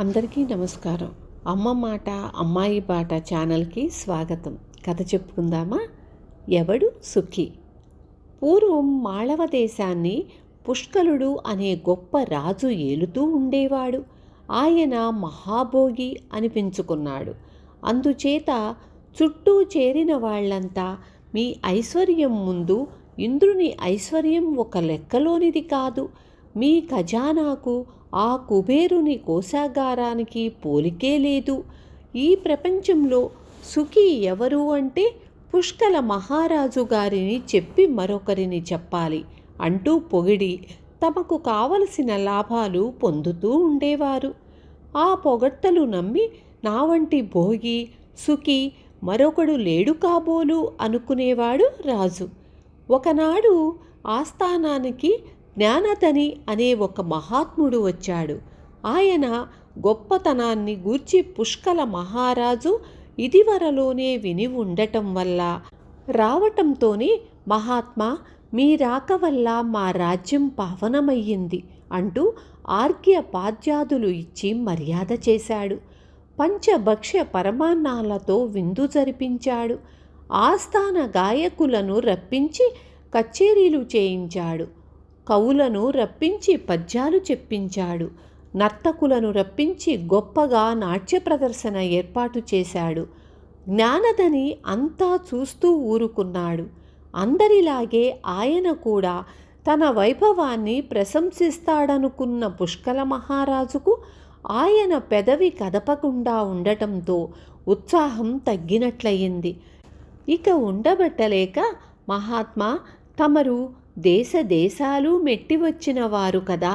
అందరికీ నమస్కారం. అమ్మ మాట అమ్మాయి బాట ఛానల్కి స్వాగతం. కథ చెప్పుకుందామా? ఎవడు సుఖి. పూర్వం మాళవ దేశాన్ని పుష్కలుడు అనే గొప్ప రాజు ఏలుతూ ఉండేవాడు. ఆయన మహాభోగి అనిపించుకున్నాడు. అందుచేత చుట్టూ చేరిన వాళ్ళంతా మీ ఐశ్వర్యం ముందు ఇంద్రుని ఐశ్వర్యం ఒక లెక్కలోనిది కాదు, మీ ఖజానాకు ఆ కుబేరుని కోశాగారానికి పోలికే లేదు. ఈ ప్రపంచంలో సుఖి ఎవరు అంటే పుష్కల మహారాజు గారిని చెప్పి మరొకరిని చెప్పాలి అంటూ పొగిడి తమకు కావలసిన లాభాలు పొందుతూ ఉండేవారు. ఆ పొగడ్తలు నమ్మి నా వంటి భోగి సుఖి మరొకడు లేడు కాబోలు అనుకునేవాడు రాజు. ఒకనాడు ఆస్థానానికి జ్ఞానధని అనే ఒక మహాత్ముడు వచ్చాడు. ఆయన గొప్పతనాన్ని గూర్చి పుష్కల మహారాజు ఇదివరలోనే విని ఉండటం వల్ల రావటంతోనే, మహాత్మా, మీ రాక వల్ల మా రాజ్యం పావనమయ్యింది అంటూ ఆర్ఘ్య పాద్యాదులు ఇచ్చి మర్యాద చేశాడు. పంచభక్ష్య పరమాన్నాలతో విందు జరిపించాడు. ఆస్థాన గాయకులను రప్పించి కచేరీలు చేయించాడు. కవులను రప్పించి పద్యాలు చెప్పించాడు. నర్తకులను రప్పించి గొప్పగా నాట్య ప్రదర్శన ఏర్పాటు చేశాడు. జ్ఞానధని అంతా చూస్తూ ఊరుకున్నాడు. అందరిలాగే ఆయన కూడా తన వైభవాన్ని ప్రశంసిస్తాడనుకున్న పుష్కల మహారాజుకు ఆయన పెదవి కదపకుండా ఉండటంతో ఉత్సాహం తగ్గినట్లయింది. ఇక ఉండబట్టలేక, మహాత్మా, తమరు దేశ దేశాలు మెట్టి వచ్చిన వారు కదా,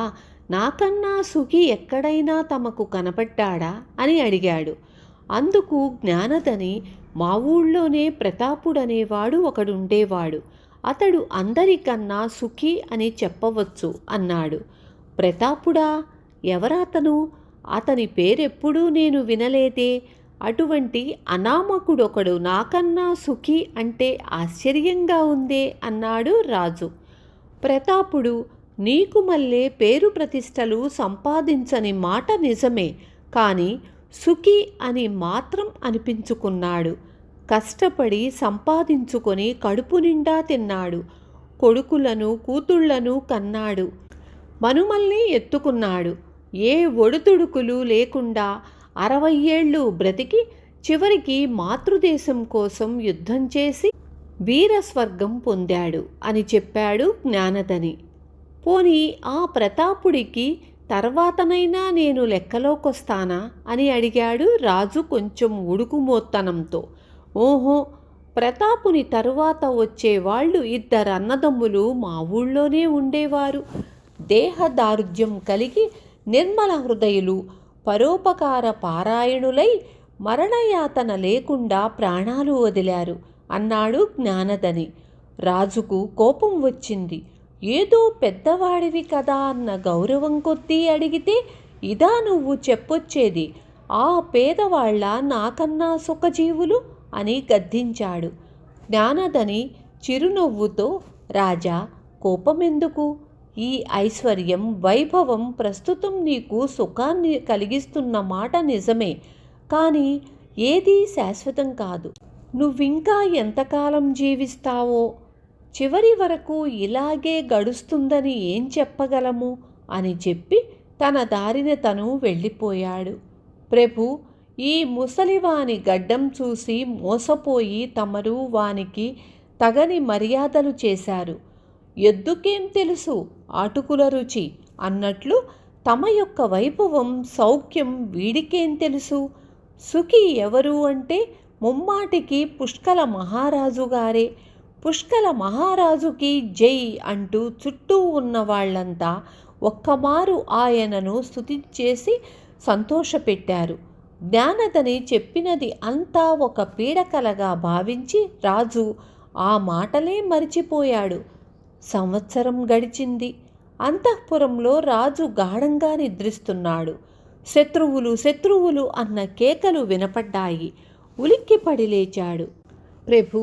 నాకన్నా సుఖి ఎక్కడైనా తమకు కనపడ్డాడా అని అడిగాడు. అందుకు జ్ఞానధని, మా ఊళ్ళోనే ప్రతాపుడనేవాడు ఒకడుండేవాడు, అతడు అందరికన్నా సుఖి అని చెప్పవచ్చు అన్నాడు. ప్రతాపుడా? ఎవరతను? అతని పేరెప్పుడూ నేను వినలేదే. అటువంటి అనామకుడొకడు నాకన్నా సుఖి అంటే ఆశ్చర్యంగా ఉందే అన్నాడు రాజు. ప్రతాపుడు, నీకు మళ్ళీ పేరు ప్రతిష్టలు సంపాదించని మాట నిజమే, కానీ సుఖి అని మాత్రం అనిపించుకున్నాడు. కష్టపడి సంపాదించుకొని కడుపు నిండా తిన్నాడు. కొడుకులను కూతుళ్లను కన్నాడు. మనుమల్ని ఎత్తుకున్నాడు. ఏ ఒడుతుడుకులు లేకుండా 60 ఏళ్ళు బ్రతికి చివరికి మాతృదేశం కోసం యుద్ధం చేసి వీరస్వర్గం పొందాడు అని చెప్పాడు జ్ఞానధని. పోనీ ఆ ప్రతాపుడికి తర్వాతనైనా నేను లెక్కలోకొస్తానా అని అడిగాడు రాజు కొంచెం ఉడుకుమోత్తనంతో. ఓహో, ప్రతాపుని తరువాత వచ్చేవాళ్ళు 2 అన్నదమ్ములు మా ఊళ్ళోనే ఉండేవారు. దేహదారుఢ్యం కలిగి నిర్మల హృదయులు, పరోపకార పారాయణులై మరణయాతన లేకుండా ప్రాణాలు వదిలారు అన్నాడు జ్ఞానధని. రాజుకు కోపం వచ్చింది. ఏదో పెద్దవాడివి కదా అన్న గౌరవం కొద్దీ అడిగితే ఇదా నువ్వు చెప్పొచ్చేది? ఆ పేదవాళ్ళ నాకన్నా సుఖజీవులు అని గద్దించాడు. జ్ఞానధని చిరునవ్వుతో, రాజా, కోపమెందుకు? ఈ ఐశ్వర్యం వైభవం ప్రస్తుతం నీకు సుఖాన్ని కలిగిస్తున్న మాట నిజమే, కానీ ఏదీ శాశ్వతం కాదు. నువ్వింకా ఎంతకాలం జీవిస్తావో, చివరి వరకు ఇలాగే గడుస్తుందని ఏం చెప్పగలము అని చెప్పి తన దారిన తను వెళ్ళిపోయాడు. ప్రభు, ఈ ముసలివాని గడ్డం చూసి మోసపోయి తమరు వానికి తగని మర్యాదలు చేశారు. ఎద్దుకేం తెలుసు ఆటుకుల రుచి అన్నట్లు తమ యొక్క వైభవం సౌఖ్యం వీడికేం తెలుసు? సుఖి ఎవరు అంటే ముమ్మాటికి పుష్కల మహారాజు గారే. పుష్కల మహారాజుకి జై అంటూ చుట్టూ ఉన్న వాళ్ళంతా ఒక్కమారు ఆయనను స్తుతించేసి సంతోషపెట్టారు. జ్ఞానధని చెప్పినది అంతా ఒక పీడకలగా భావించి రాజు ఆ మాటలే మరిచిపోయాడు. సంవత్సరం గడిచింది. అంతఃపురంలో రాజు గాఢంగా నిద్రిస్తున్నాడు. శత్రువులు శత్రువులు అన్న కేకలు వినపడ్డాయి. ఉలిక్కిపడి లేచాడు. ప్రభు,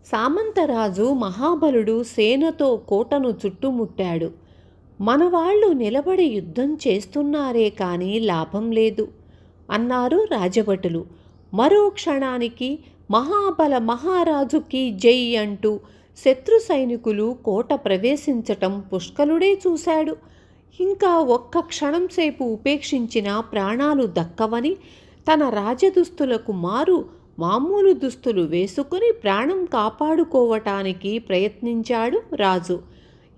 సామంతరాజు మహాబలుడు సేనతో కోటను చుట్టుముట్టాడు. మనవాళ్ళు నిలబడి యుద్ధం చేస్తున్నారే కానీ లాభం లేదు. అన్నారు రాజభటులు. మరో క్షణానికి మహాబల మహారాజుకి జై అంటూ శత్రు సైనికులు కోట ప్రవేశించటం పుష్కలుడే చూశాడు. ఇంకా ఒక్క క్షణం సేపు ఉపేక్షించిన ప్రాణాలు దక్కవని తన రాజదుస్తులకు మామూలు దుస్తులు వేసుకుని ప్రాణం కాపాడుకోవటానికి ప్రయత్నించాడు రాజు.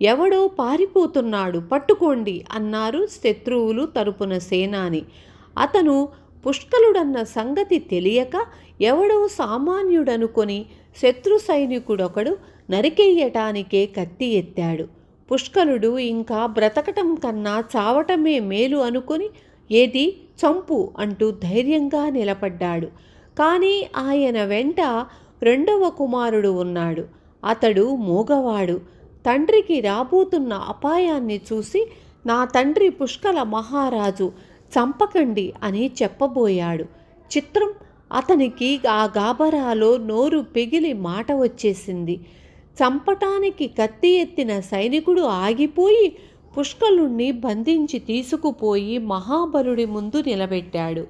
ఎవడో పారిపోతున్నాడు, పట్టుకోండి అన్నారు శత్రువులు తరపున సేనాని. అతను పుష్కలుడన్న సంగతి తెలియక ఎవడో సామాన్యుడనుకొని శత్రు సైనికుడొకడు నరికెయ్యటానికే కత్తి ఎత్తాడు. పుష్కలుడు ఇంకా బ్రతకటం కన్నా చావటమే మేలు అనుకొని ఏది చంపు అంటూ ధైర్యంగా నిలబడ్డాడు. కానీ ఆయన వెంట రెండవ కుమారుడు ఉన్నాడు. అతడు మూగవాడు. తండ్రికి రాబోతున్న అపాయాన్ని చూసి నా తండ్రి పుష్కల మహారాజు చంపకండి అని చెప్పబోయాడు. చిత్రం, అతనికి ఆ గాబరాలో నోరు పెగిలి మాట వచ్చేసింది. చంపటానికి కత్తి ఎత్తిన సైనికుడు ఆగిపోయి పుష్కలుణ్ణి బంధించి తీసుకుపోయి మహాబలుడి ముందు నిలబెట్టాడు.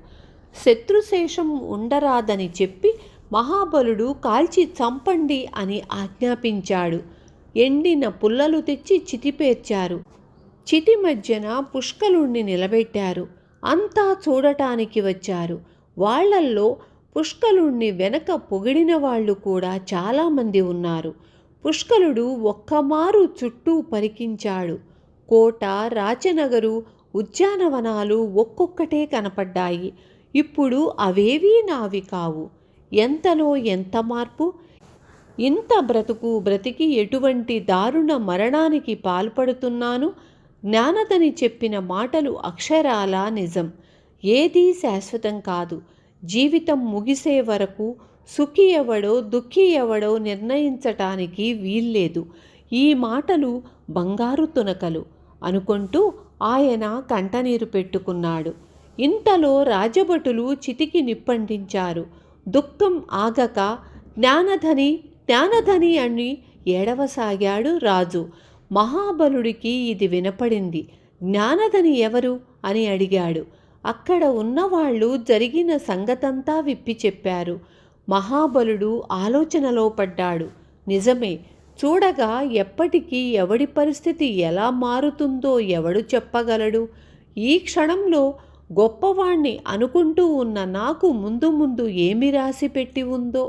శత్రుశేషం ఉండరాదని చెప్పి మహాబలుడు కాల్చి చంపండి అని ఆజ్ఞాపించాడు. ఎండిన పుల్లలు తెచ్చి చితిపేర్చారు. చితి మధ్యన పుష్కలుణ్ణి నిలబెట్టారు. అంతా చూడటానికి వచ్చారు. వాళ్లల్లో పుష్కలుణ్ణి వెనక పొగిడిన వాళ్ళు కూడా చాలామంది ఉన్నారు. పుష్కలుడు ఒక్కమారు చుట్టూ పరికించాడు. కోట, రాచనగరు, ఉద్యానవనాలు ఒక్కొక్కటే కనపడ్డాయి. ఇప్పుడు అవేవీ నావి కావు. ఎంతలో ఎంత మార్పు! ఇంత బ్రతికి ఎటువంటి దారుణ మరణానికి పాల్పడుతున్నాను. జ్ఞానదని చెప్పిన మాటలు అక్షరాలా నిజం. ఏదీ శాశ్వతం కాదు. జీవితం ముగిసే వరకు సుఖి ఎవడో దుఃఖి ఎవడో నిర్ణయించటానికి వీల్లేదు. ఈ మాటలు బంగారు తునకలు అనుకుంటూ ఆయన కంటనీరు పెట్టుకున్నాడు. ఇంతలో రాజభటులు చితికి నిప్పంటించారు. దుఃఖం ఆగక జ్ఞానధని అని ఏడవసాగాడు రాజు. మహాబలుడికి ఇది వినపడింది. జ్ఞానధని ఎవరు అని అడిగాడు. అక్కడ ఉన్నవాళ్ళు జరిగిన సంగతంతా విప్పి చెప్పారు. మహాబలుడు ఆలోచనలో పడ్డాడు. నిజమే, చూడగా ఎప్పటికీ ఎవడి పరిస్థితి ఎలా మారుతుందో ఎవడు చెప్పగలడు? ఈ క్షణంలో గొప్పవాణ్ణి అనుకుంటూ ఉన్న నాకు ముందు ఏమి రాసి పెట్టి ఉందో?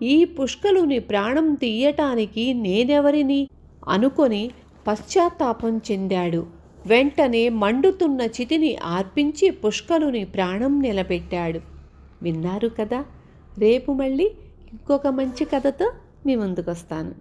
ఈ పుష్కలుని ప్రాణం తీయటానికి నేనెవరిని అనుకొని పశ్చాత్తాపం చెందాడు. వెంటనే మండుతున్న చితిని ఆర్పించి పుష్కలుని ప్రాణం నిలబెట్టాడు. విన్నారు కదా? రేపు మళ్ళీ ఇంకొక మంచి కథతో మీ ముందుకొస్తాను.